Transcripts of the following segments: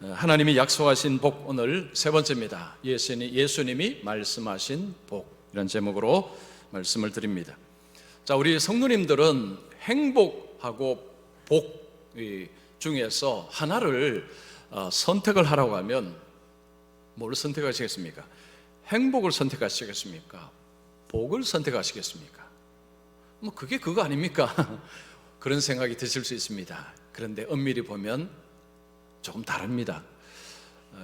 하나님이 약속하신 복, 오늘 세 번째입니다. 예수님이 말씀하신 복, 이런 제목으로 말씀을 드립니다. 자, 우리 성도님들은 행복하고 복 중에서 하나를 선택을 하라고 하면 뭘 선택하시겠습니까? 행복을 선택하시겠습니까? 복을 선택하시겠습니까? 뭐 그게 그거 아닙니까? 그런 생각이 드실 수 있습니다. 그런데 엄밀히 보면 조금 다릅니다.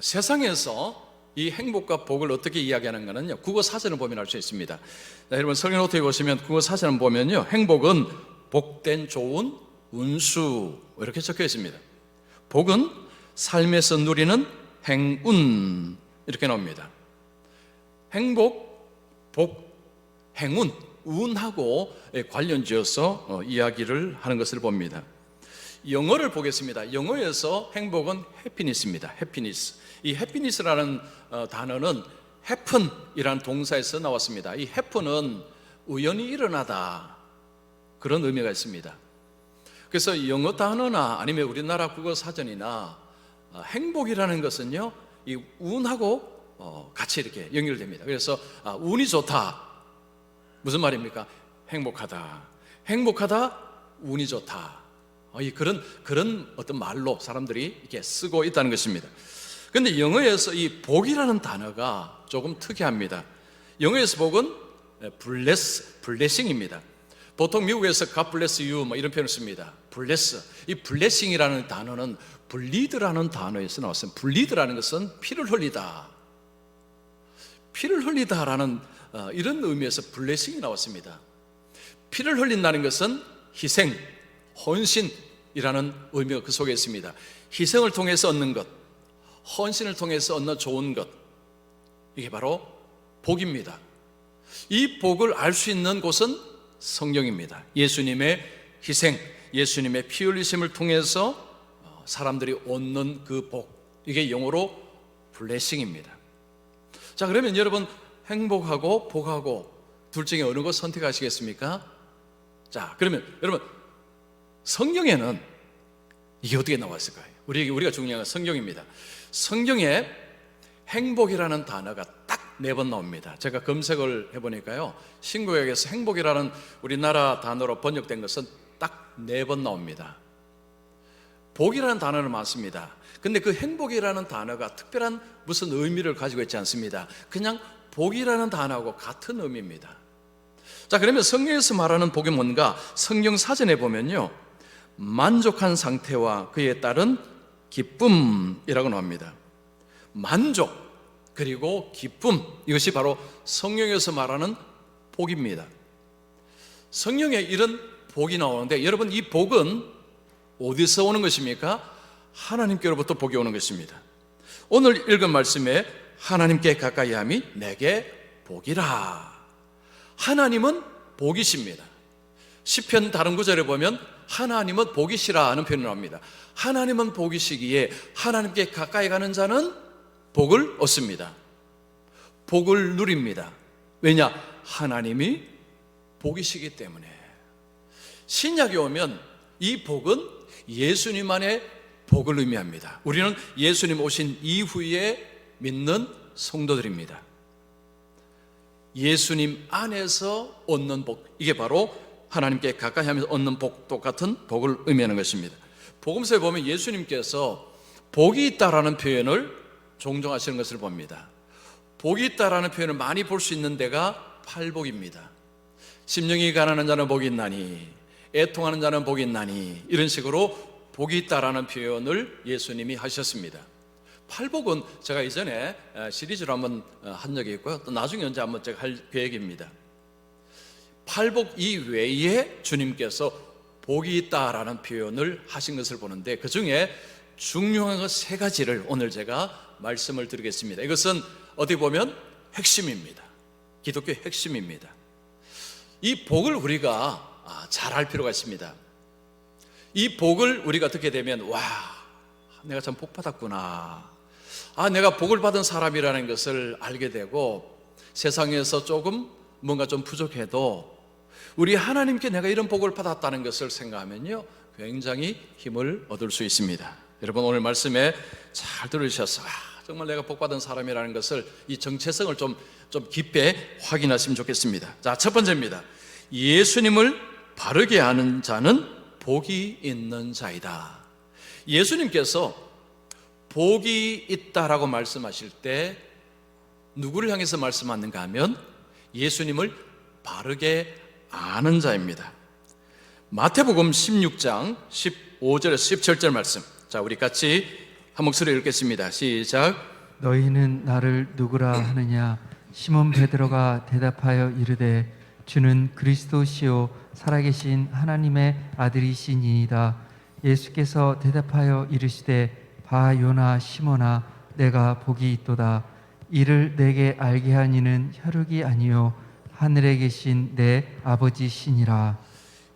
세상에서 이 행복과 복을 어떻게 이야기하는 것은요, 국어 사전을 보면 알 수 있습니다. 자, 여러분 성경 노트에 보시면 국어 사전을 보면요, 행복은 복된 좋은 운수, 이렇게 적혀 있습니다. 복은 삶에서 누리는 행운, 이렇게 나옵니다. 행복, 복, 행운, 운하고 관련지어서 이야기를 하는 것을 봅니다. 영어를 보겠습니다. 영어에서 행복은 해피니스입니다. 해피니스. 이 해피니스라는 단어는 happen이라는 동사에서 나왔습니다. 이 happen은 우연히 일어나다, 그런 의미가 있습니다. 그래서 영어 단어나 아니면 우리나라 국어 사전이나 행복이라는 것은요, 이 운하고 같이 이렇게 연결됩니다. 그래서 운이 좋다, 무슨 말입니까? 행복하다. 행복하다, 운이 좋다. 그런 어떤 말로 사람들이 이렇게 쓰고 있다는 것입니다. 그런데 영어에서 이 복이라는 단어가 조금 특이합니다. 영어에서 복은 blessing입니다. 보통 미국에서 God bless you 뭐 이런 표현을 씁니다. bless. 이 blessing이라는 단어는 bleed라는 단어에서 나왔어요. bleed라는 것은 피를 흘리다. 피를 흘리다라는 이런 의미에서 blessing이 나왔습니다. 피를 흘린다는 것은 희생, 헌신이라는 의미가 그 속에 있습니다. 희생을 통해서 얻는 것, 헌신을 통해서 얻는 좋은 것, 이게 바로 복입니다. 이 복을 알 수 있는 곳은 성경입니다. 예수님의 희생, 예수님의 피 흘리심을 통해서 사람들이 얻는 그 복, 이게 영어로 블레싱입니다. 자, 그러면 여러분 행복하고 복하고 둘 중에 어느 것 선택하시겠습니까? 자, 그러면 여러분 성경에는 이게 어떻게 나왔을까요? 우리가 중요한 건 성경입니다. 성경에 행복이라는 단어가 딱 4번 나옵니다. 제가 검색을 해보니까요, 신구약에서 행복이라는 우리나라 단어로 번역된 것은 딱 4번 나옵니다. 복이라는 단어는 많습니다. 근데 그 행복이라는 단어가 특별한 무슨 의미를 가지고 있지 않습니다. 그냥 복이라는 단어하고 같은 의미입니다. 자, 그러면 성경에서 말하는 복이 뭔가? 성경 사전에 보면요, 만족한 상태와 그에 따른 기쁨이라고 나옵니다. 만족 그리고 기쁨, 이것이 바로 성경에서 말하는 복입니다. 성경에 이런 복이 나오는데, 여러분 이 복은 어디서 오는 것입니까? 하나님께로부터 복이 오는 것입니다. 오늘 읽은 말씀에 하나님께 가까이함이 내게 복이라. 하나님은 복이십니다. 시편 다른 구절에 보면 하나님은 복이시라 하는 표현을 합니다. 하나님은 복이시기에 하나님께 가까이 가는 자는 복을 얻습니다. 복을 누립니다. 왜냐? 하나님이 복이시기 때문에. 신약에 오면 이 복은 예수님 안에 복을 의미합니다. 우리는 예수님 오신 이후에 믿는 성도들입니다. 예수님 안에서 얻는 복, 이게 바로 하나님께 가까이 하면서 얻는 복, 똑같은 복을 의미하는 것입니다. 복음서에 보면 예수님께서 복이 있다라는 표현을 종종 하시는 것을 봅니다. 복이 있다라는 표현을 많이 볼 수 있는 데가 팔복입니다. 심령이 가난한 자는 복이 있나니, 애통하는 자는 복이 있나니, 이런 식으로 복이 있다라는 표현을 예수님이 하셨습니다. 팔복은 제가 이전에 시리즈로 한번 한 적이 있고요, 또 나중에 언제 한번 제가 할 계획입니다. 팔복 이외에 주님께서 복이 있다라는 표현을 하신 것을 보는데, 그 중에 중요한 것 3가지를 오늘 제가 말씀을 드리겠습니다. 이것은 어떻게 보면 핵심입니다. 기독교의 핵심입니다. 이 복을 우리가 잘 알 필요가 있습니다. 이 복을 우리가 듣게 되면, 와, 내가 참 복 받았구나, 내가 복을 받은 사람이라는 것을 알게 되고, 세상에서 조금 뭔가 좀 부족해도 우리 하나님께 내가 이런 복을 받았다는 것을 생각하면요, 굉장히 힘을 얻을 수 있습니다. 여러분 오늘 말씀에 잘 들으셔서 정말 내가 복받은 사람이라는 것을 이 정체성을 좀 깊게 확인하시면 좋겠습니다. 자, 첫 번째입니다. 예수님을 바르게 아는 자는 복이 있는 자이다. 예수님께서 복이 있다라고 말씀하실 때 누구를 향해서 말씀하는가 하면 예수님을 바르게 아는 자입니다. 마태복음 16장 15절에서 17절 말씀, 자, 우리 같이 한 목소리 읽겠습니다. 시작. 너희는 나를 누구라 하느냐? 시몬 베드로가 대답하여 이르되 주는 그리스도시요 살아계신 하나님의 아들이시니이다. 예수께서 대답하여 이르시되 바 요나 시몬아, 내가 복이 있도다. 이를 내게 알게 한 이는 혈육이 아니요 하늘에 계신 내 아버지시니라.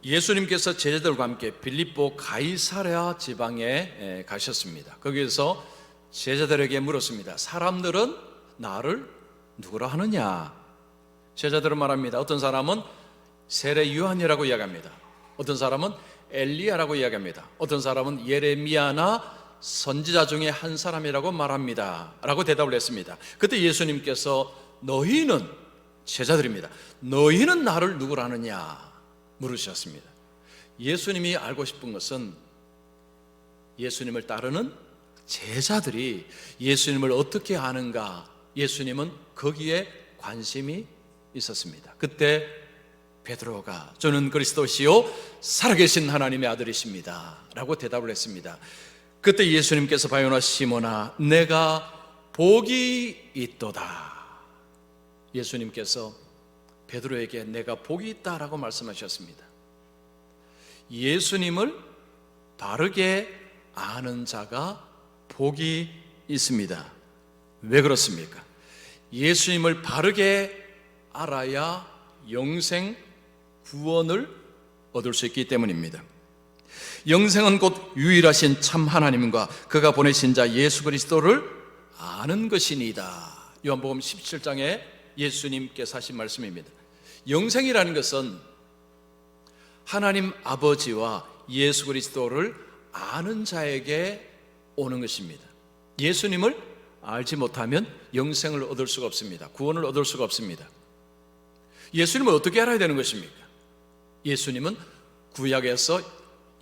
예수님께서 제자들과 함께 빌립보 가이사랴 지방에 가셨습니다. 거기에서 제자들에게 물었습니다. 사람들은 나를 누구라 하느냐? 제자들은 말합니다. 어떤 사람은 세례 요한이라고 이야기합니다. 어떤 사람은 엘리야라고 이야기합니다. 어떤 사람은 예레미야나 선지자 중에 한 사람이라고 말합니다 라고 대답을 했습니다. 그때 예수님께서 너희는, 제자들입니다, 너희는 나를 누구라 하느냐 물으셨습니다. 예수님이 알고 싶은 것은 예수님을 따르는 제자들이 예수님을 어떻게 아는가, 예수님은 거기에 관심이 있었습니다. 그때 베드로가 저는 그리스도시요 살아계신 하나님의 아들이십니다 라고 대답을 했습니다. 그때 예수님께서 바요나 시몬아, 내가 복이 있도다. 예수님께서 베드로에게 내가 복이 있다라고 말씀하셨습니다. 예수님을 바르게 아는 자가 복이 있습니다. 왜 그렇습니까? 예수님을 바르게 알아야 영생 구원을 얻을 수 있기 때문입니다. 영생은 곧 유일하신 참 하나님과 그가 보내신 자 예수 그리스도를 아는 것이니이다. 요한복음 17장에 예수님께서 하신 말씀입니다. 영생이라는 것은 하나님 아버지와 예수 그리스도를 아는 자에게 오는 것입니다. 예수님을 알지 못하면 영생을 얻을 수가 없습니다. 구원을 얻을 수가 없습니다. 예수님을 어떻게 알아야 되는 것입니까? 예수님은 구약에서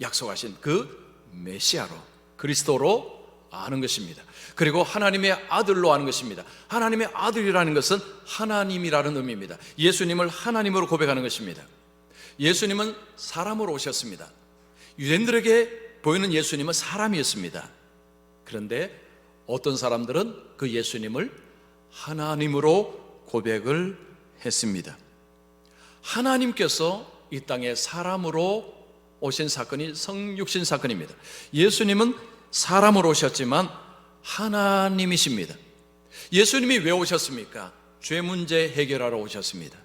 약속하신 그 메시아로, 그리스도로 아는 것입니다. 그리고 하나님의 아들로 아는 것입니다. 하나님의 아들이라는 것은 하나님이라는 의미입니다. 예수님을 하나님으로 고백하는 것입니다. 예수님은 사람으로 오셨습니다. 유대인들에게 보이는 예수님은 사람이었습니다. 그런데 어떤 사람들은 그 예수님을 하나님으로 고백을 했습니다. 하나님께서 이 땅에 사람으로 오신 사건이 성육신 사건입니다. 예수님은 사람으로 오셨지만 하나님이십니다. 예수님이 왜 오셨습니까? 죄 문제 해결하러 오셨습니다.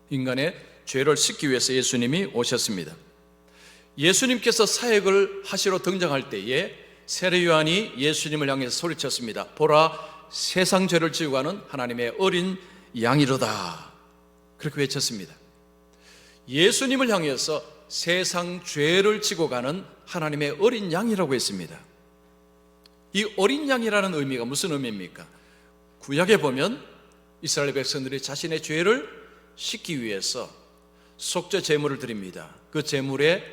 인간의 죄를 씻기 위해서 예수님이 오셨습니다. 예수님께서 사역을 하시러 등장할 때에 세례 요한이 예수님을 향해서 소리쳤습니다. 보라, 세상 죄를 지고 가는 하나님의 어린 양이로다. 그렇게 외쳤습니다. 예수님을 향해서 세상 죄를 지고 가는 하나님의 어린 양이라고 했습니다. 이 어린 양이라는 의미가 무슨 의미입니까? 구약에 보면 이스라엘 백성들이 자신의 죄를 씻기 위해서 속죄 제물을 드립니다. 그 제물이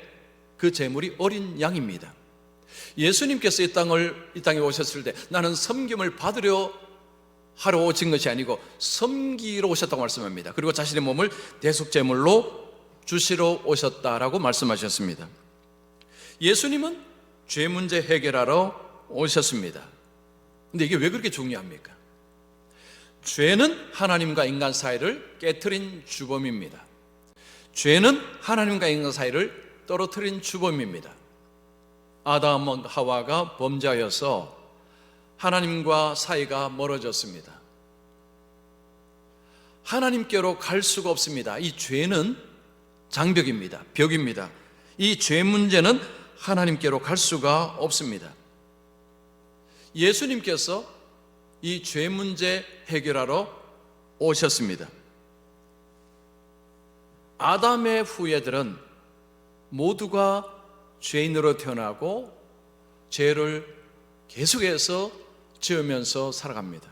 어린 양입니다. 예수님께서 이 땅에 오셨을 때 나는 섬김을 받으려 하러 오신 것이 아니고 섬기러 오셨다고 말씀합니다. 그리고 자신의 몸을 대속제물로 주시러 오셨다라고 말씀하셨습니다. 예수님은 죄 문제 해결하러 오셨습니다. 근데 이게 왜 그렇게 중요합니까? 죄는 하나님과 인간 사이를 깨트린 주범입니다. 죄는 하나님과 인간 사이를 떨어뜨린 주범입니다. 아담과 하와가 범죄하여서 하나님과 사이가 멀어졌습니다. 하나님께로 갈 수가 없습니다. 이 죄는 장벽입니다. 벽입니다. 이 죄 문제는 하나님께로 갈 수가 없습니다. 예수님께서 이 죄 문제 해결하러 오셨습니다. 아담의 후예들은 모두가 죄인으로 태어나고 죄를 계속해서 지으면서 살아갑니다.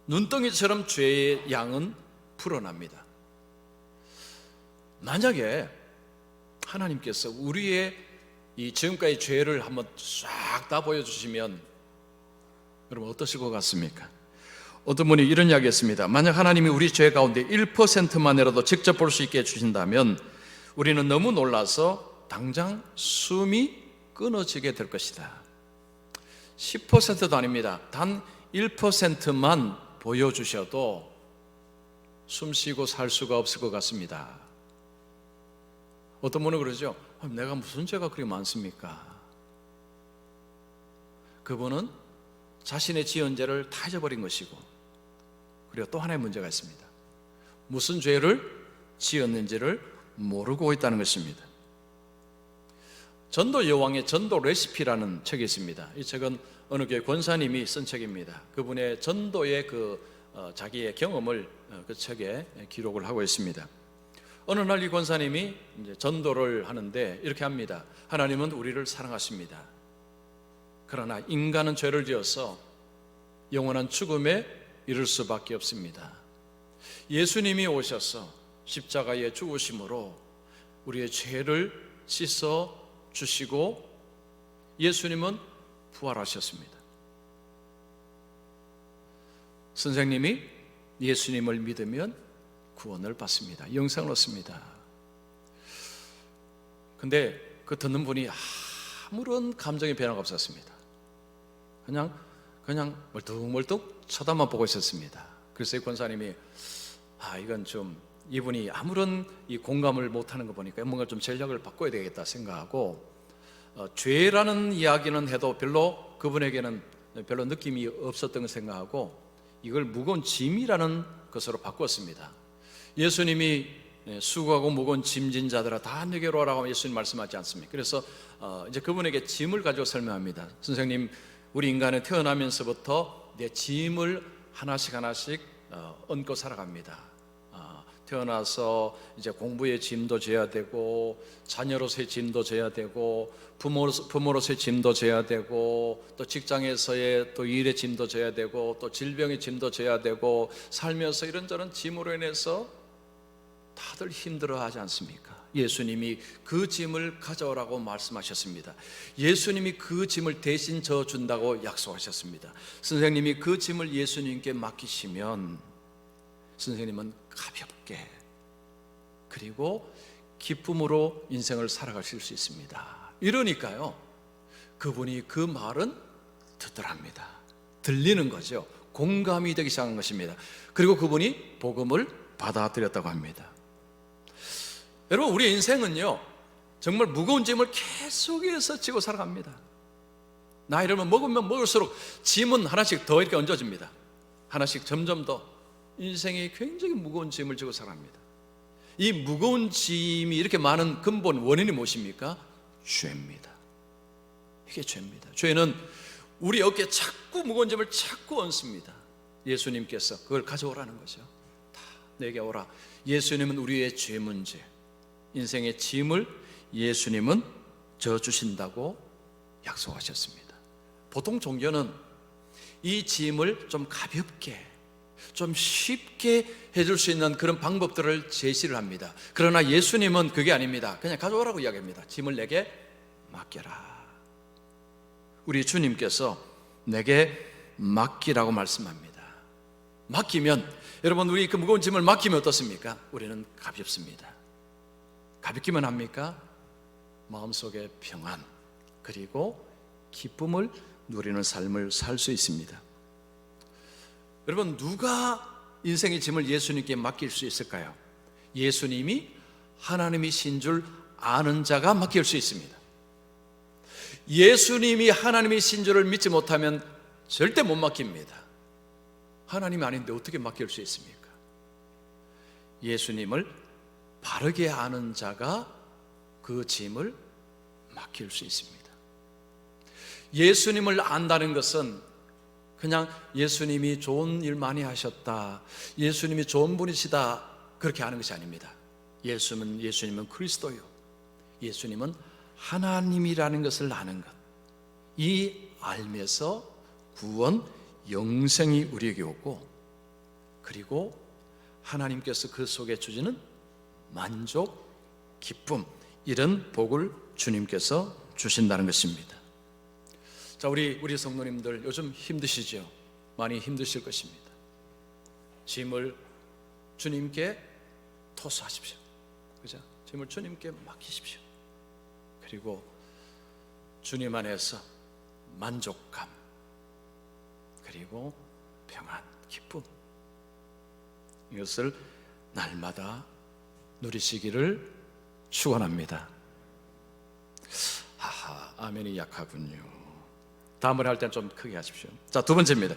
눈덩이처럼 죄의 양은 불어납니다. 만약에 하나님께서 우리의 이 지금까지 죄를 한번 싹 다 보여주시면 여러분 어떠실 것 같습니까? 어떤 분이 이런 이야기 했습니다. 만약 하나님이 우리 죄 가운데 1%만이라도 직접 볼 수 있게 해주신다면 우리는 너무 놀라서 당장 숨이 끊어지게 될 것이다. 10%도 아닙니다. 단 1%만 보여주셔도 숨 쉬고 살 수가 없을 것 같습니다. 어떤 분은 그러죠. 내가 무슨 죄가 그리 많습니까? 그분은 자신의 지은 죄를 다 잊어버린 것이고, 그리고 또 하나의 문제가 있습니다. 무슨 죄를 지었는지를 모르고 있다는 것입니다. 전도 여왕의 전도 레시피라는 책이 있습니다. 이 책은 어느 교회 권사님이 쓴 책입니다. 그분의 전도의 자기의 경험을 그 책에 기록을 하고 있습니다. 어느 날 이 권사님이 이제 전도를 하는데 이렇게 합니다. 하나님은 우리를 사랑하십니다. 그러나 인간은 죄를 지어서 영원한 죽음에 이를 수밖에 없습니다. 예수님이 오셔서 십자가에 죽으심으로 우리의 죄를 씻어 주시고 예수님은 부활하셨습니다. 선생님이 예수님을 믿으면 구원을 받습니다. 영생을 얻습니다. 근데 그 듣는 분이 아무런 감정의 변화가 없었습니다. 그냥 멀뚱멀뚱 쳐다만 보고 있었습니다. 그래서 이 권사님이 이건 좀 이분이 아무런 이 공감을 못하는 거 보니까 뭔가 좀 전략을 바꿔야 되겠다 생각하고 죄라는 이야기는 해도 별로 그분에게는 별로 느낌이 없었던 걸 생각하고 이걸 무거운 짐이라는 것으로 바꾸었습니다. 예수님이 수고하고 무거운 짐진 자들아 다 내게로 오라고 예수님 말씀하지 않습니까? 그래서 이제 그분에게 짐을 가지고 설명합니다. 선생님, 우리 인간은 태어나면서부터 내 짐을 하나씩 얹고 살아갑니다. 태어나서 이제 공부의 짐도 져야 되고, 자녀로서의 짐도 져야 되고, 부모로서의 짐도 져야 되고, 또 직장에서의 또 일의 짐도 져야 되고, 또 질병의 짐도 져야 되고, 살면서 이런저런 짐으로 인해서 다들 힘들어하지 않습니까? 예수님이 그 짐을 가져오라고 말씀하셨습니다. 예수님이 그 짐을 대신 져준다고 약속하셨습니다. 선생님이 그 짐을 예수님께 맡기시면 선생님은 가볍게 그리고 기쁨으로 인생을 살아가실 수 있습니다. 이러니까요, 그분이 그 말은 듣더랍니다. 들리는 거죠. 공감이 되기 시작한 것입니다. 그리고 그분이 복음을 받아들였다고 합니다. 여러분, 우리 인생은요 정말 무거운 짐을 계속해서 지고 살아갑니다. 나이를 먹으면 먹을수록 짐은 하나씩 더 이렇게 얹어집니다. 하나씩 점점 더 인생이 굉장히 무거운 짐을 지고 살아갑니다. 이 무거운 짐이 이렇게 많은 근본 원인이 무엇입니까? 죄입니다. 이게 죄입니다. 죄는 우리 어깨에 자꾸 무거운 짐을 자꾸 얹습니다. 예수님께서 그걸 가져오라는 거죠. 다 내게 오라. 예수님은 우리의 죄 문제, 인생의 짐을 예수님은 져주신다고 약속하셨습니다. 보통 종교는 이 짐을 좀 가볍게, 좀 쉽게 해줄 수 있는 그런 방법들을 제시를 합니다. 그러나 예수님은 그게 아닙니다. 그냥 가져오라고 이야기합니다. 짐을 내게 맡겨라. 우리 주님께서 내게 맡기라고 말씀합니다. 맡기면, 여러분, 우리 그 무거운 짐을 맡기면 어떻습니까? 우리는 가볍습니다. 가볍기만 합니까? 마음속에 평안 그리고 기쁨을 누리는 삶을 살 수 있습니다. 여러분, 누가 인생의 짐을 예수님께 맡길 수 있을까요? 예수님이 하나님이신 줄 아는 자가 맡길 수 있습니다. 예수님이 하나님이신 줄을 믿지 못하면 절대 못 맡깁니다. 하나님이 아닌데 어떻게 맡길 수 있습니까? 예수님을 바르게 아는 자가 그 짐을 맡길 수 있습니다. 예수님을 안다는 것은 그냥 예수님이 좋은 일 많이 하셨다, 예수님이 좋은 분이시다, 그렇게 아는 것이 아닙니다. 예수님은 그리스도요, 예수님은 하나님이라는 것을 아는 것, 이 알면서 구원, 영생이 우리에게 오고, 그리고 하나님께서 그 속에 주시는 만족, 기쁨, 이런 복을 주님께서 주신다는 것입니다. 자, 우리 성도님들 요즘 힘드시죠? 많이 힘드실 것입니다. 짐을 주님께 토스하십시오. 그죠? 짐을 주님께 맡기십시오. 그리고 주님 안에서 만족감, 그리고 평안, 기쁨, 이것을 날마다 누리시기를 축원합니다. 하하, 아멘이 약하군요. 다음을 할 때는 좀 크게 하십시오. 자, 두 번째입니다.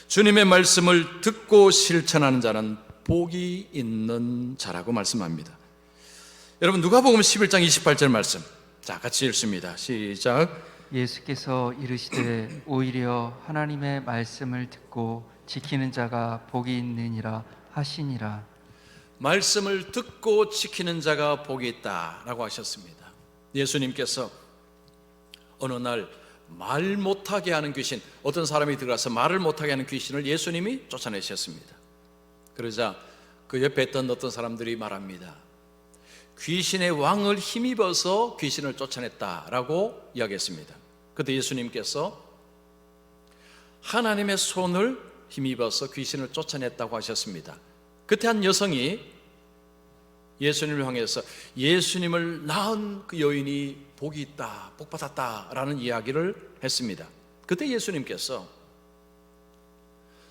주님의 말씀을 듣고 실천하는 자는 복이 있는 자라고 말씀합니다. 여러분, 누가복음 11장 28절 말씀, 자, 같이 읽습니다. 시작. 예수께서 이르시되 오히려 하나님의 말씀을 듣고 지키는 자가 복이 있느니라 하시니라. 말씀을 듣고 지키는 자가 복이 있다라고 하셨습니다. 예수님께서 어느 날 말 못하게 하는 귀신, 어떤 사람이 들어가서 말을 못하게 하는 귀신을 예수님이 쫓아내셨습니다. 그러자 그 옆에 있던 어떤 사람들이 말합니다. 귀신의 왕을 힘입어서 귀신을 쫓아냈다라고 이야기했습니다. 그때 예수님께서 하나님의 손을 힘입어서 귀신을 쫓아냈다고 하셨습니다. 그때 한 여성이 예수님을 향해서 예수님을 낳은 그 여인이 복이 있다, 복 받았다라는 이야기를 했습니다. 그때 예수님께서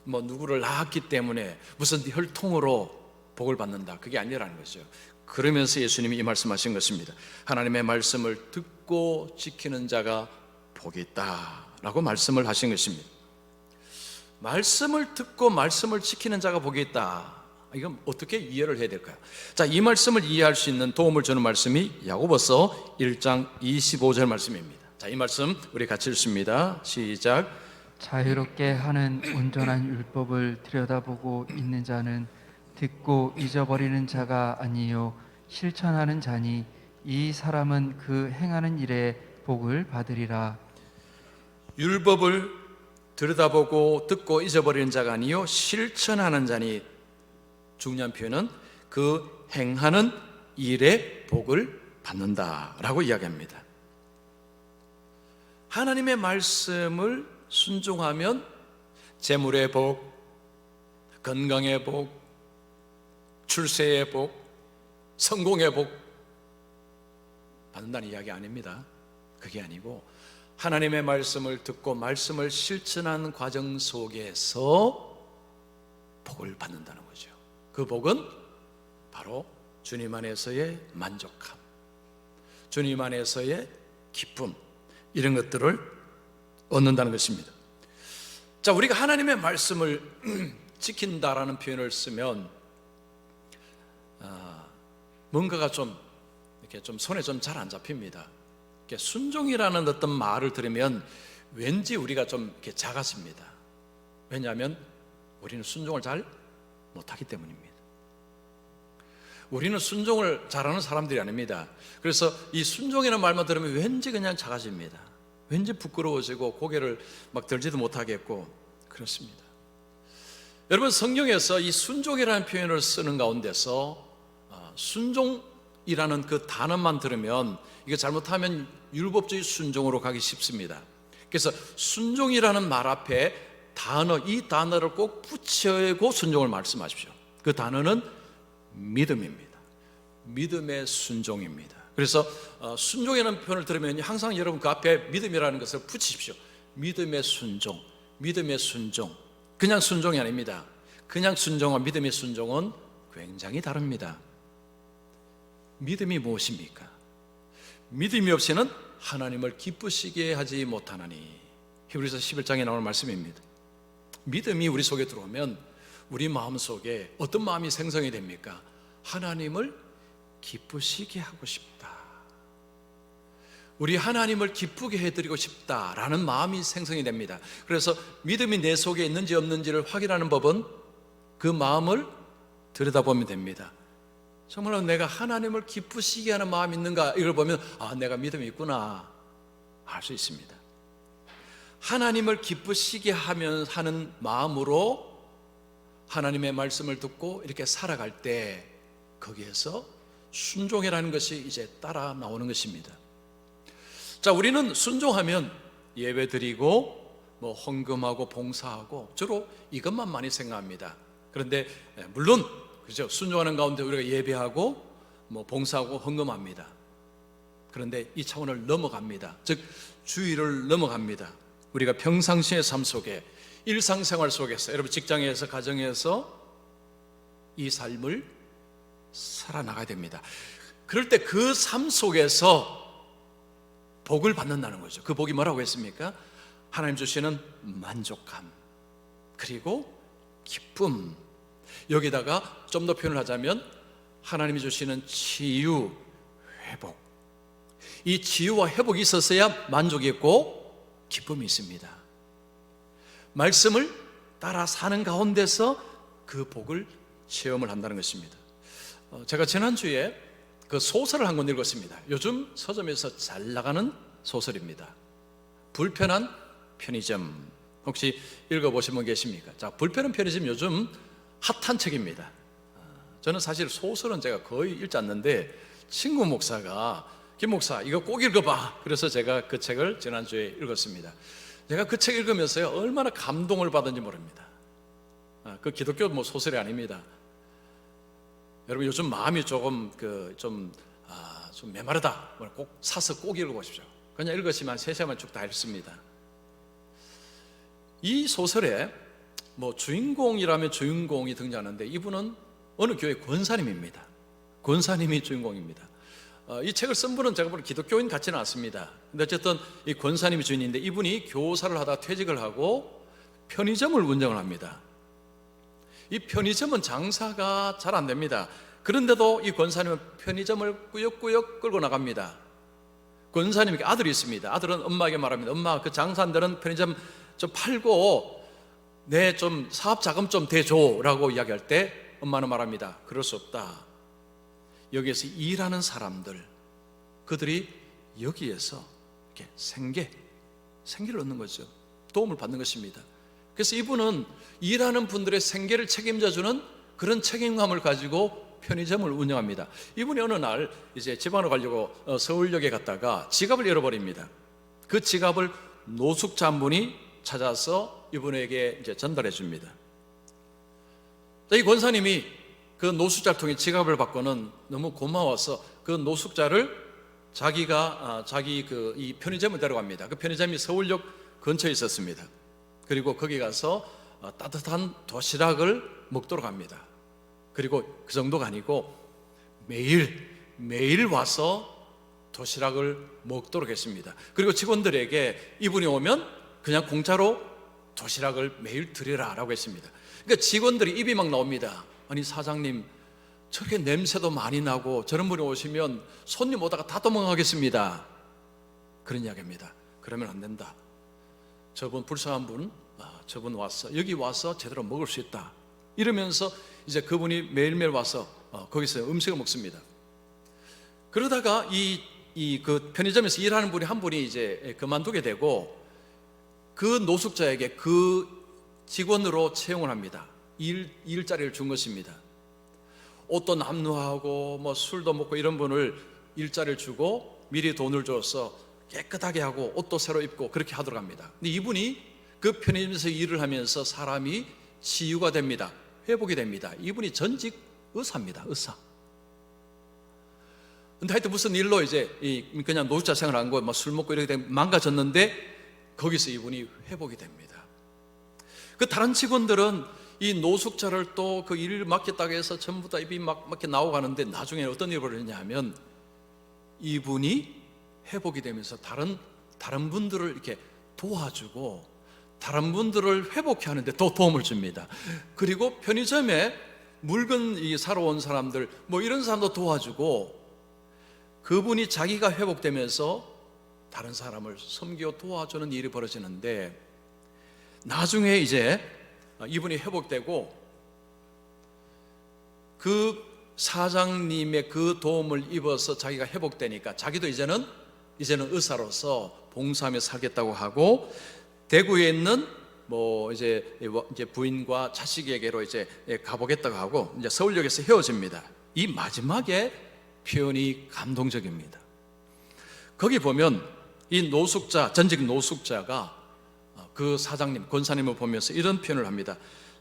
누구를 낳았기 때문에 무슨 혈통으로 복을 받는다, 그게 아니라는 거죠. 그러면서 예수님이 이 말씀하신 것입니다. 하나님의 말씀을 듣고 지키는 자가 복이 있다라고 말씀을 하신 것입니다. 말씀을 듣고 말씀을 지키는 자가 복이 있다, 이건 어떻게 이해를 해야 될까요? 자, 이 말씀을 이해할 수 있는 도움을 주는 말씀이 야고보서 1장 25절 말씀입니다. 자, 이 말씀 우리 같이 읽습니다. 시작. 자유롭게 하는 온전한 율법을 들여다보고 있는 자는 듣고 잊어버리는 자가 아니요 실천하는 자니 이 사람은 그 행하는 일에 복을 받으리라. 율법을 들여다보고 듣고 잊어버리는 자가 아니요 실천하는 자니, 중요한 표현은 그 행하는 일에 복을 받는다라고 이야기합니다. 하나님의 말씀을 순종하면 재물의 복, 건강의 복, 출세의 복, 성공의 복 받는다는 이야기 아닙니다. 그게 아니고 하나님의 말씀을 듣고 말씀을 실천하는 과정 속에서 복을 받는다는 거죠. 그 복은 바로 주님 안에서의 만족함, 주님 안에서의 기쁨, 이런 것들을 얻는다는 것입니다. 자, 우리가 하나님의 말씀을 지킨다라는 표현을 쓰면 뭔가가 이렇게 손에 잘 안 잡힙니다. 이렇게 순종이라는 어떤 말을 들으면 왠지 우리가 이렇게 작아집니다. 왜냐하면 우리는 순종을 잘 못하기 때문입니다. 우리는 순종을 잘하는 사람들이 아닙니다. 그래서 이 순종이라는 말만 들으면 왠지 그냥 작아집니다. 왠지 부끄러워지고 고개를 막 들지도 못하겠고 그렇습니다. 여러분, 성경에서 이 순종이라는 표현을 쓰는 가운데서 순종이라는 그 단어만 들으면 이거 잘못하면 율법주의 순종으로 가기 쉽습니다. 그래서 순종이라는 말 앞에 이 단어를 꼭 붙이고 순종을 말씀하십시오. 그 단어는 믿음입니다. 믿음의 순종입니다. 그래서 순종이라는 표현을 들으면 항상 여러분 그 앞에 믿음이라는 것을 붙이십시오. 믿음의 순종, 믿음의 순종. 그냥 순종이 아닙니다. 그냥 순종과 믿음의 순종은 굉장히 다릅니다. 믿음이 무엇입니까? 믿음이 없이는 하나님을 기쁘시게 하지 못하나니, 히브리서 11장에 나오는 말씀입니다. 믿음이 우리 속에 들어오면 우리 마음 속에 어떤 마음이 생성이 됩니까? 하나님을 기쁘시게 하고 싶다, 우리 하나님을 기쁘게 해드리고 싶다라는 마음이 생성이 됩니다. 그래서 믿음이 내 속에 있는지 없는지를 확인하는 법은 그 마음을 들여다보면 됩니다. 정말로 내가 하나님을 기쁘시게 하는 마음이 있는가, 이걸 보면 내가 믿음이 있구나 알 수 있습니다. 하나님을 기쁘시게 하는 마음으로 하나님의 말씀을 듣고 이렇게 살아갈 때 거기에서 순종이라는 것이 이제 따라 나오는 것입니다. 자, 우리는 순종하면 예배 드리고 뭐 헌금하고 봉사하고 주로 이것만 많이 생각합니다. 그런데 물론 그죠, 순종하는 가운데 우리가 예배하고 뭐 봉사하고 헌금합니다. 그런데 이 차원을 넘어갑니다. 즉 주의를 넘어갑니다. 우리가 평상시의 삶 속에, 일상생활 속에서, 여러분 직장에서, 가정에서 이 삶을 살아나가야 됩니다. 그럴 때 그 삶 속에서 복을 받는다는 거죠. 그 복이 뭐라고 했습니까? 하나님 주시는 만족함, 그리고 기쁨, 여기다가 좀 더 표현을 하자면 하나님이 주시는 치유, 회복. 이 치유와 회복이 있었어야 만족이 있고 기쁨이 있습니다. 말씀을 따라 사는 가운데서 그 복을 체험을 한다는 것입니다. 제가 지난주에 그 소설을 한 권 읽었습니다. 요즘 서점에서 잘 나가는 소설입니다. 불편한 편의점. 혹시 읽어보신 분 계십니까? 자, 불편한 편의점 요즘 핫한 책입니다. 저는 사실 소설은 제가 거의 읽지 않는데 친구 목사가 김 목사 이거 꼭 읽어봐. 그래서 제가 그 책을 지난주에 읽었습니다. 제가 그 책 읽으면서요 얼마나 감동을 받은지 모릅니다. 그 기독교 뭐 소설이 아닙니다. 여러분 요즘 마음이 조금 좀 메마르다. 꼭 사서 꼭 읽어보십시오. 그냥 읽으시면 3시간만 쭉 다 읽습니다. 이 소설에 뭐 주인공이라면 주인공이 등장하는데 이분은 어느 교회 권사님입니다. 권사님이 주인공입니다. 이 책을 쓴 분은 제가 보기엔 기독교인 같지는 않습니다. 근데 어쨌든 이 권사님이 주인인데 이분이 교사를 하다 퇴직을 하고 편의점을 운영을 합니다. 이 편의점은 장사가 잘 안 됩니다. 그런데도 이 권사님은 편의점을 꾸역꾸역 끌고 나갑니다. 권사님에게 아들이 있습니다. 아들은 엄마에게 말합니다. 엄마, 그 장사 안 되는 편의점 좀 팔고 내 좀 사업 자금 좀 대줘라고 이야기할 때 엄마는 말합니다. 그럴 수 없다. 여기에서 일하는 사람들, 그들이 여기에서 이렇게 생계를 얻는 거죠. 도움을 받는 것입니다. 그래서 이분은 일하는 분들의 생계를 책임져주는 그런 책임감을 가지고 편의점을 운영합니다. 이분이 어느 날 이제 지방으로 가려고 서울역에 갔다가 지갑을 잃어버립니다. 그 지갑을 노숙자 한 분이 찾아서 이분에게 이제 전달해 줍니다. 이 권사님이 그 노숙자를 통해 지갑을 받고는 너무 고마워서 그 노숙자를 자기 이 편의점을 데려갑니다. 그 편의점이 서울역 근처에 있었습니다. 그리고 거기 가서 따뜻한 도시락을 먹도록 합니다. 그리고 그 정도가 아니고 매일 와서 도시락을 먹도록 했습니다. 그리고 직원들에게 이분이 오면 그냥 공짜로 도시락을 매일 드리라 라고 했습니다. 그러니까 직원들이 입이 막 나옵니다. 아니 사장님, 저렇게 냄새도 많이 나고 저런 분이 오시면 손님 오다가 다 도망가겠습니다. 그런 이야기입니다. 그러면 안 된다. 저분 불쌍한 분, 저분 왔어, 여기 와서 제대로 먹을 수 있다. 이러면서 이제 그분이 매일매일 와서 거기서 음식을 먹습니다. 그러다가 그 편의점에서 일하는 분이 한 분이 이제 그만두게 되고 그 노숙자에게 그 직원으로 채용을 합니다. 일자리를 준 것입니다. 옷도 남루하고 뭐 술도 먹고 이런 분을 일자리를 주고 미리 돈을 줘서 깨끗하게 하고 옷도 새로 입고 그렇게 하도록 합니다. 근데 이분이 그 편의점에서 일을 하면서 사람이 치유가 됩니다. 회복이 됩니다. 이분이 전직 의사입니다. 의사. 근데 하여튼 무슨 일로 이제 그냥 노숙자 생활한 거 술 먹고 이렇게 되면 망가졌는데 거기서 이분이 회복이 됩니다. 그 다른 직원들은 이 노숙자를 또 그 일을 맡겠다고 해서 전부 다 입이 막 이렇게 나오고 가는데 나중에 어떤 일이 벌어졌냐 하면 이분이 회복이 되면서 다른 분들을 이렇게 도와주고 다른 분들을 회복해 하는데 더 도움을 줍니다. 그리고 편의점에 물건 사러 온 사람들 뭐 이런 사람도 도와주고 그분이 자기가 회복되면서 다른 사람을 섬기고 도와주는 일이 벌어지는데 나중에 이제 이분이 회복되고 그 사장님의 그 도움을 입어서 자기가 회복되니까 자기도 이제는 의사로서 봉사하며 살겠다고 하고 대구에 있는 이제 부인과 자식에게로 이제 가보겠다고 하고 이제 서울역에서 헤어집니다. 이 마지막에 표현이 감동적입니다. 거기 보면 이 노숙자, 전직 노숙자가 그 사장님, 권사님을 보면서 이런 표현을 합니다.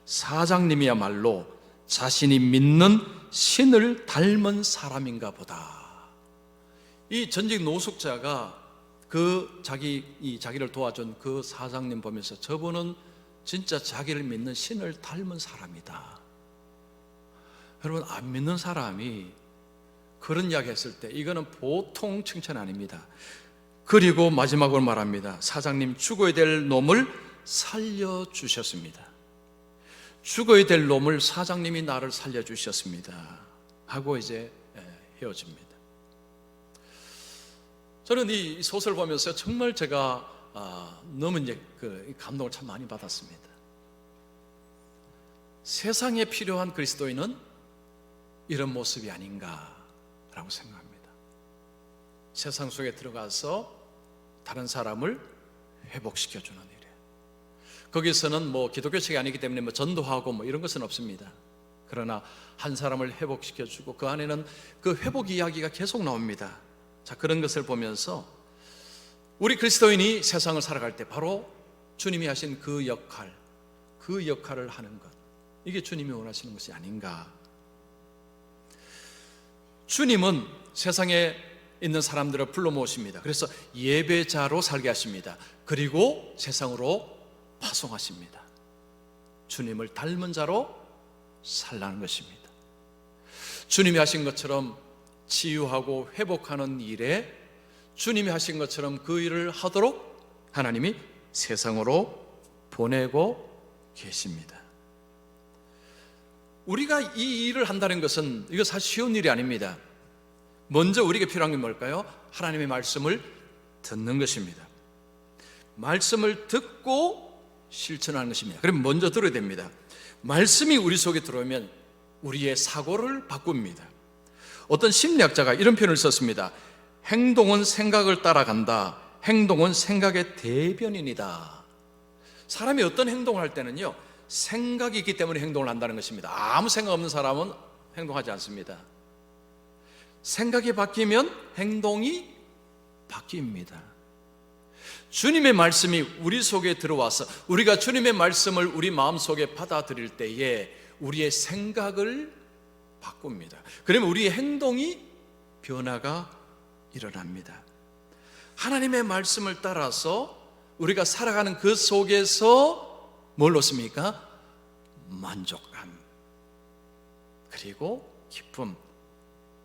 사장님이야말로 자신이 믿는 신을 닮은 사람인가 보다. 이 전직 노숙자가 자기를 도와준 그 사장님 보면서 저분은 진짜 자기를 믿는 신을 닮은 사람이다. 여러분, 안 믿는 사람이 그런 이야기 했을 때 이거는 보통 칭찬 아닙니다. 그리고 마지막으로 말합니다. 사장님, 죽어야 될 놈을 살려주셨습니다. 죽어야 될 놈을 사장님이 나를 살려주셨습니다 하고 이제 헤어집니다. 저는 이 소설 보면서 정말 제가 너무 이제 감동을 참 많이 받았습니다. 세상에 필요한 그리스도인은 이런 모습이 아닌가라고 생각합니다. 세상 속에 들어가서 다른 사람을 회복시켜주는 일에, 거기서는 기독교책이 아니기 때문에 전도하고 이런 것은 없습니다. 그러나 한 사람을 회복시켜주고 그 안에는 그 회복 이야기가 계속 나옵니다. 자, 그런 것을 보면서 우리 그리스도인이 세상을 살아갈 때 바로 주님이 하신 그 역할을 하는 것, 이게 주님이 원하시는 것이 아닌가. 주님은 세상에 있는 사람들을 불러 모으십니다. 그래서 예배자로 살게 하십니다. 그리고 세상으로 파송하십니다. 주님을 닮은 자로 살라는 것입니다. 주님이 하신 것처럼 치유하고 회복하는 일에 주님이 하신 것처럼 그 일을 하도록 하나님이 세상으로 보내고 계십니다. 우리가 이 일을 한다는 것은 이거 사실 쉬운 일이 아닙니다. 먼저 우리에게 필요한 게 뭘까요? 하나님의 말씀을 듣는 것입니다. 말씀을 듣고 실천하는 것입니다. 그럼 먼저 들어야 됩니다. 말씀이 우리 속에 들어오면 우리의 사고를 바꿉니다. 어떤 심리학자가 이런 표현을 썼습니다. 행동은 생각을 따라간다. 행동은 생각의 대변인이다. 사람이 어떤 행동을 할 때는요, 생각이 있기 때문에 행동을 한다는 것입니다. 아무 생각 없는 사람은 행동하지 않습니다. 생각이 바뀌면 행동이 바뀝니다. 주님의 말씀이 우리 속에 들어와서 우리가 주님의 말씀을 우리 마음속에 받아들일 때에 우리의 생각을 바꿉니다. 그러면 우리의 행동이 변화가 일어납니다. 하나님의 말씀을 따라서 우리가 살아가는 그 속에서 뭘 얻습니까? 만족감, 그리고 기쁨.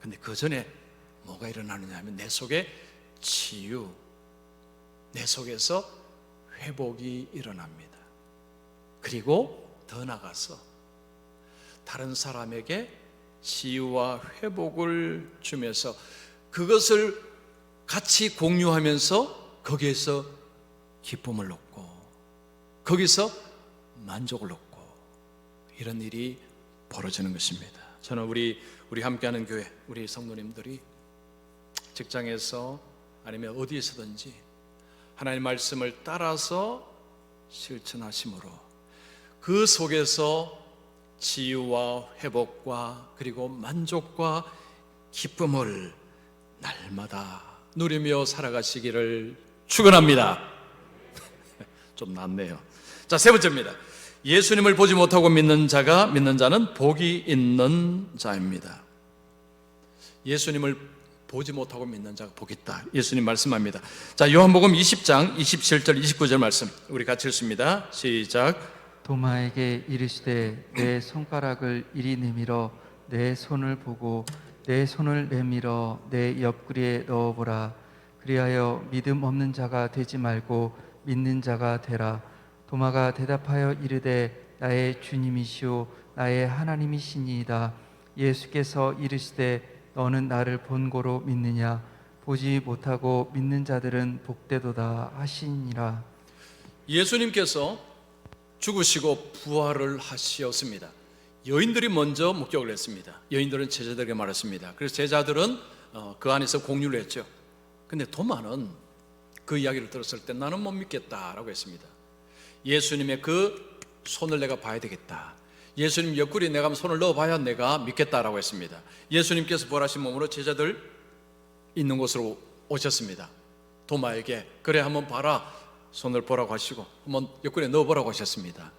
근데 그 전에 뭐가 일어나느냐 하면 내 속에 치유, 내 속에서 회복이 일어납니다. 그리고 더 나아가서 다른 사람에게 치유와 회복을 주면서 그것을 같이 공유하면서 거기에서 기쁨을 얻고 거기서 만족을 얻고 이런 일이 벌어지는 것입니다. 저는 우리 함께하는 교회, 우리 성도님들이 직장에서 아니면 어디에서든지 하나님의 말씀을 따라서 실천하심으로 그 속에서 치유와 회복과 그리고 만족과 기쁨을 날마다 누리며 살아가시기를 축원합니다. 좀 낫네요. 자, 세 번째입니다. 예수님을 보지 못하고 믿는 자는 복이 있는 자입니다. 예수님을 보지 못하고 믿는 자가 복이 있다. 예수님 말씀합니다. 자, 요한복음 20장 27절 29절 말씀 우리 같이 읽습니다. 시작. 도마에게 이르시되 내 손가락을 이리 내밀어 내 손을 보고 내 손을 내밀어 내 옆구리에 넣어보라. 그리하여 믿음 없는 자가 되지 말고 믿는 자가 되라. 도마가 대답하여 이르되 나의 주님이시오 나의 하나님이시니이다. 예수께서 이르시되 너는 나를 본고로 믿느냐? 보지 못하고 믿는 자들은 복되도다 하시니라. 예수님께서 죽으시고 부활을 하시었습니다. 여인들이 먼저 목격을 했습니다. 여인들은 제자들에게 말했습니다. 그래서 제자들은 그 안에서 공유를 했죠. 근데 도마는 그 이야기를 들었을 때 나는 못 믿겠다라고 했습니다. 예수님의 그 손을 내가 봐야 되겠다. 예수님 옆구리에 내가 한번 손을 넣어봐야 내가 믿겠다라고 했습니다. 예수님께서 부활하신 몸으로 제자들 있는 곳으로 오셨습니다. 도마에게 그래 한번 봐라, 손을 보라고 하시고 한번 옆구리에 넣어보라고 하셨습니다.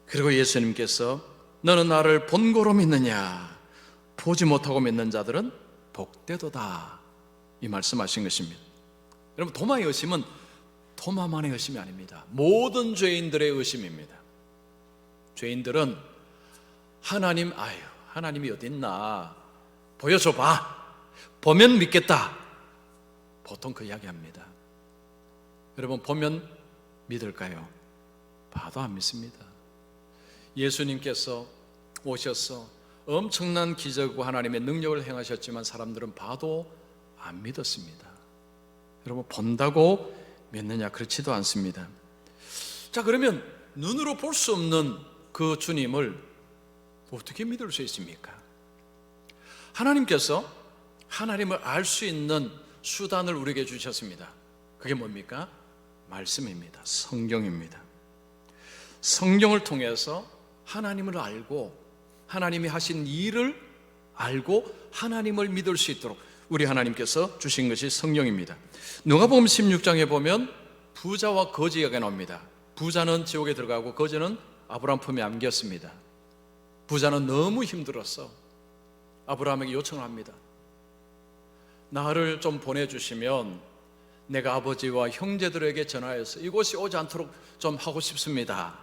그리고 예수님께서 너는 나를 본고로 믿느냐, 보지 못하고 믿는 자들은 복되도다, 이 말씀하신 것입니다. 여러분, 도마의 의심은 도마만의 의심이 아닙니다. 모든 죄인들의 의심입니다. 죄인들은 하나님이 어디 있나 보여줘봐, 보면 믿겠다, 보통 그 이야기합니다. 여러분, 보면 믿을까요? 봐도 안 믿습니다. 예수님께서 오셔서 엄청난 기적과 하나님의 능력을 행하셨지만 사람들은 봐도 안 믿었습니다. 여러분, 본다고 믿느냐? 그렇지도 않습니다. 자, 그러면 눈으로 볼 수 없는 그 주님을 어떻게 믿을 수 있습니까? 하나님께서 하나님을 알 수 있는 수단을 우리에게 주셨습니다. 그게 뭡니까? 말씀입니다. 성경입니다. 성경을 통해서 하나님을 알고 하나님이 하신 일을 알고 하나님을 믿을 수 있도록 우리 하나님께서 주신 것이 성경입니다. 누가복음 16장에 보면 부자와 거지 이야기가 나옵니다. 부자는 지옥에 들어가고 거지는 아브라함 품에 안겼습니다. 부자는 너무 힘들어서 아브라함에게 요청을 합니다. 나를 좀 보내주시면 내가 아버지와 형제들에게 전하여서 이곳이 오지 않도록 좀 하고 싶습니다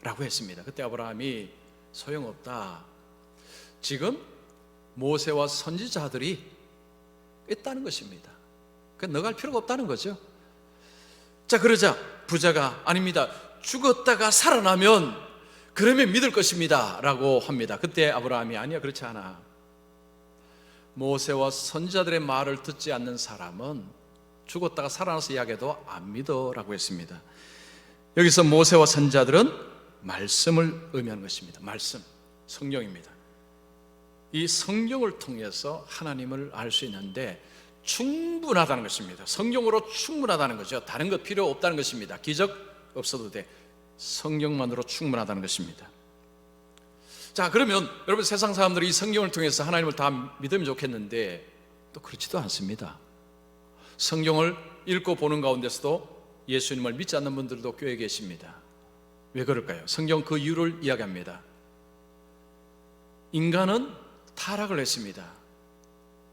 라고 했습니다. 그때 아브라함이 소용없다, 지금 모세와 선지자들이 있다는 것입니다. 그러니까 너 갈 필요가 없다는 거죠. 자, 그러자 부자가 아닙니다, 죽었다가 살아나면 그러면 믿을 것입니다 라고 합니다. 그때 아브라함이 아니야, 그렇지 않아. 모세와 선지자들의 말을 듣지 않는 사람은 죽었다가 살아나서 이야기해도 안 믿어 라고 했습니다. 여기서 모세와 선지자들은 말씀을 의미하는 것입니다. 말씀, 성경입니다. 이 성경을 통해서 하나님을 알 수 있는데 충분하다는 것입니다. 성경으로 충분하다는 거죠. 다른 것 필요 없다는 것입니다. 기적 없어도 돼. 성경만으로 충분하다는 것입니다. 자, 그러면 여러분, 세상 사람들이 이 성경을 통해서 하나님을 다 믿으면 좋겠는데 또 그렇지도 않습니다. 성경을 읽고 보는 가운데서도 예수님을 믿지 않는 분들도 교회에 계십니다. 왜 그럴까요? 성경 그 이유를 이야기합니다. 인간은 타락을 했습니다.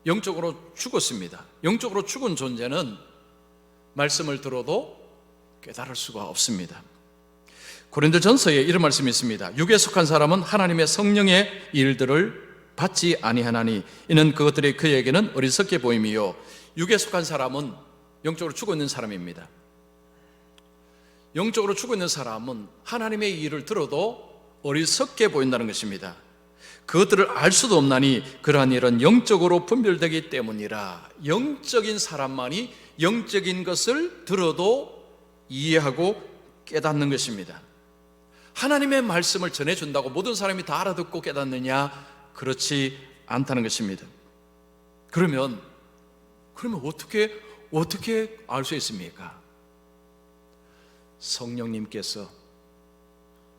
영적으로 죽었습니다. 영적으로 죽은 존재는 말씀을 들어도 깨달을 수가 없습니다. 고린도전서에 이런 말씀이 있습니다. 육에 속한 사람은 하나님의 성령의 일들을 받지 아니하나니 이는 그것들이 그에게는 어리석게 보임이요, 육에 속한 사람은 영적으로 죽어 있는 사람입니다. 영적으로 죽어 있는 사람은 하나님의 일을 들어도 어리석게 보인다는 것입니다. 그것들을 알 수도 없나니 그러한 일은 영적으로 분별되기 때문이라. 영적인 사람만이 영적인 것을 들어도 이해하고 깨닫는 것입니다. 하나님의 말씀을 전해준다고 모든 사람이 다 알아듣고 깨닫느냐? 그렇지 않다는 것입니다. 그러면 어떻게 알 수 있습니까? 성령님께서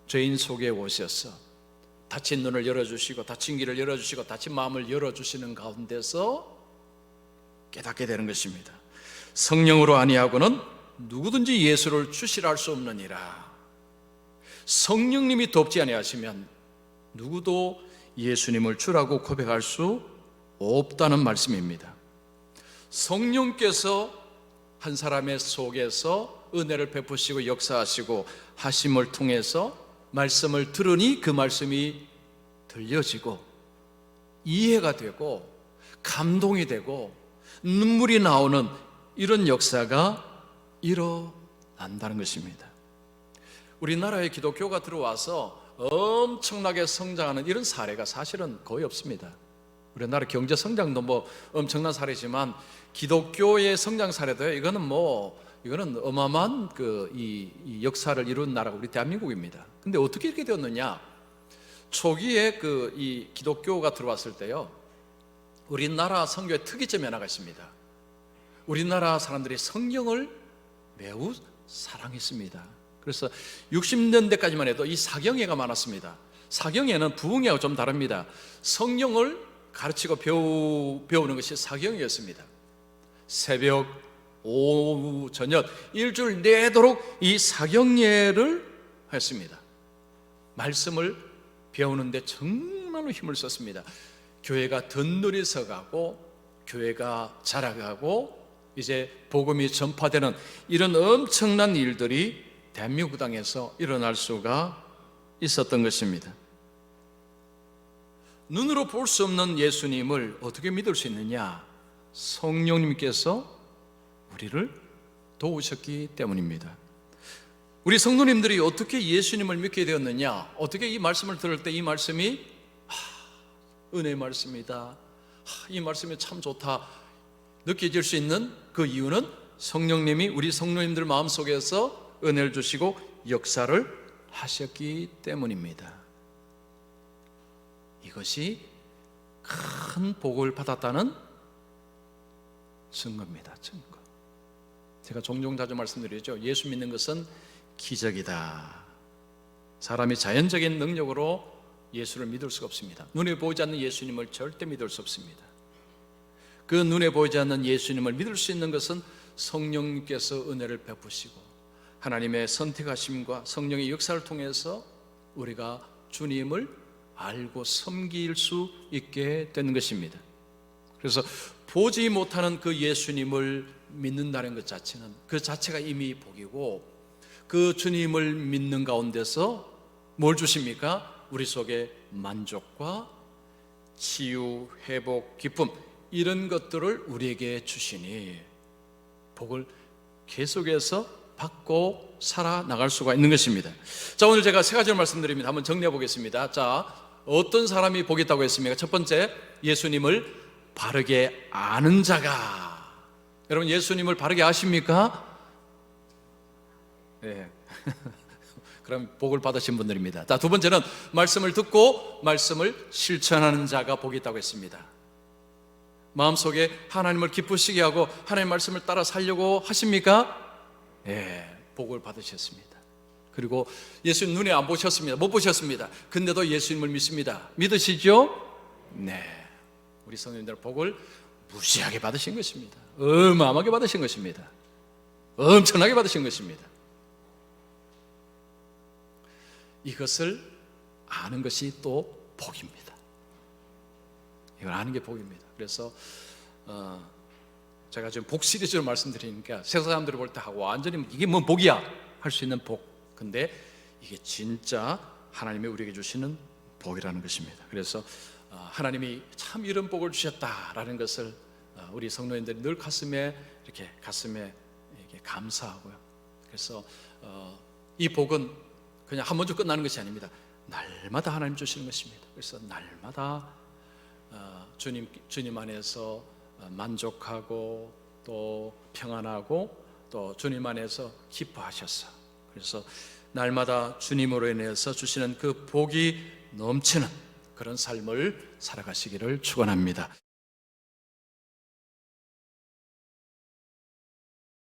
죄인 속에 오셔서 닫힌 눈을 열어주시고 닫힌 길을 열어주시고 닫힌 마음을 열어주시는 가운데서 깨닫게 되는 것입니다. 성령으로 아니하고는 누구든지 예수를 주시라 할 수 없느니라. 성령님이 돕지 아니하시면 누구도 예수님을 주라고 고백할 수 없다는 말씀입니다. 성령께서 한 사람의 속에서 은혜를 베푸시고 역사하시고 하심을 통해서 말씀을 들으니 그 말씀이 들려지고 이해가 되고 감동이 되고 눈물이 나오는 이런 역사가 일어난다는 것입니다. 우리나라에 기독교가 들어와서 엄청나게 성장하는 이런 사례가 사실은 거의 없습니다. 우리나라 경제 성장도 뭐 엄청난 사례지만 기독교의 성장 사례도요, 이거는 어마어마한 이 역사를 이룬 나라가 우리 대한민국입니다. 근데 어떻게 이렇게 되었느냐? 초기에 이 기독교가 들어왔을 때요, 우리나라 선교의 특이점이 하나가 있습니다. 우리나라 사람들이 성경을 매우 사랑했습니다. 그래서 60년대까지만 해도 이 사경회가 많았습니다. 사경회는 부흥회하고 좀 다릅니다. 성령을 가르치고 배우는 것이 사경회였습니다. 새벽, 오후, 저녁 일주일 내도록 이 사경회를 했습니다. 말씀을 배우는데 정말로 힘을 썼습니다. 교회가 덧늘이 서가고 교회가 자라가고 이제 복음이 전파되는 이런 엄청난 일들이 대한민국 땅에서 일어날 수가 있었던 것입니다. 눈으로 볼 수 없는 예수님을 어떻게 믿을 수 있느냐? 성령님께서 우리를 도우셨기 때문입니다. 우리 성도님들이 어떻게 예수님을 믿게 되었느냐? 어떻게 이 말씀을 들을 때 이 말씀이 은혜의 말씀이다, 이 말씀이 참 좋다 느껴질 수 있는 그 이유는 성령님이 우리 성도님들 마음속에서 은혜를 주시고 역사를 하셨기 때문입니다. 이것이 큰 복을 받았다는 증거입니다. 증거. 제가 종종 자주 말씀드리죠. 예수 믿는 것은 기적이다. 사람이 자연적인 능력으로 예수를 믿을 수가 없습니다. 눈에 보이지 않는 예수님을 절대 믿을 수 없습니다. 그 눈에 보이지 않는 예수님을 믿을 수 있는 것은 성령님께서 은혜를 베푸시고 하나님의 선택하심과 성령의 역사를 통해서 우리가 주님을 알고 섬길 수 있게 되는 것입니다. 그래서 보지 못하는 그 예수님을 믿는다는 것 자체는 그 자체가 이미 복이고, 그 주님을 믿는 가운데서 뭘 주십니까? 우리 속에 만족과 치유, 회복, 기쁨 이런 것들을 우리에게 주시니 복을 계속해서 받고 살아나갈 수가 있는 것입니다. 자, 오늘 제가 세 가지를 말씀드립니다. 한번 정리해 보겠습니다. 자, 어떤 사람이 복이 있다고 했습니까? 첫 번째, 예수님을 바르게 아는 자가. 여러분, 예수님을 바르게 아십니까? 네. 그럼 복을 받으신 분들입니다. 자, 두 번째는 말씀을 듣고 말씀을 실천하는 자가 복이 있다고 했습니다. 마음속에 하나님을 기쁘시게 하고 하나님의 말씀을 따라 살려고 하십니까? 예, 복을 받으셨습니다. 그리고 예수님 눈에 안 보셨습니다. 못 보셨습니다. 근데도 예수님을 믿습니다. 믿으시죠? 네. 우리 성도님들 복을 무시하게 받으신 것입니다. 어마어마하게 받으신 것입니다. 엄청나게 받으신 것입니다. 이것을 아는 것이 또 복입니다. 이걸 아는 게 복입니다. 그래서 제가 지금 복 시리즈로 말씀드리니까 세상 사람들이 볼 때 하고 완전히 이게 뭐 복이야 할 수 있는 복. 근데 이게 진짜 하나님이 우리에게 주시는 복이라는 것입니다. 그래서 하나님이 참 이런 복을 주셨다라는 것을 우리 성도님들이 늘 가슴에 이렇게 감사하고요. 그래서 이 복은 그냥 한 번쯤 끝나는 것이 아닙니다. 날마다 하나님 주시는 것입니다. 그래서 날마다 주님 안에서 만족하고 또 평안하고 또 주님 안에서 기뻐하셨어. 그래서 날마다 주님으로 인해서 주시는 그 복이 넘치는 그런 삶을 살아가시기를 축원합니다.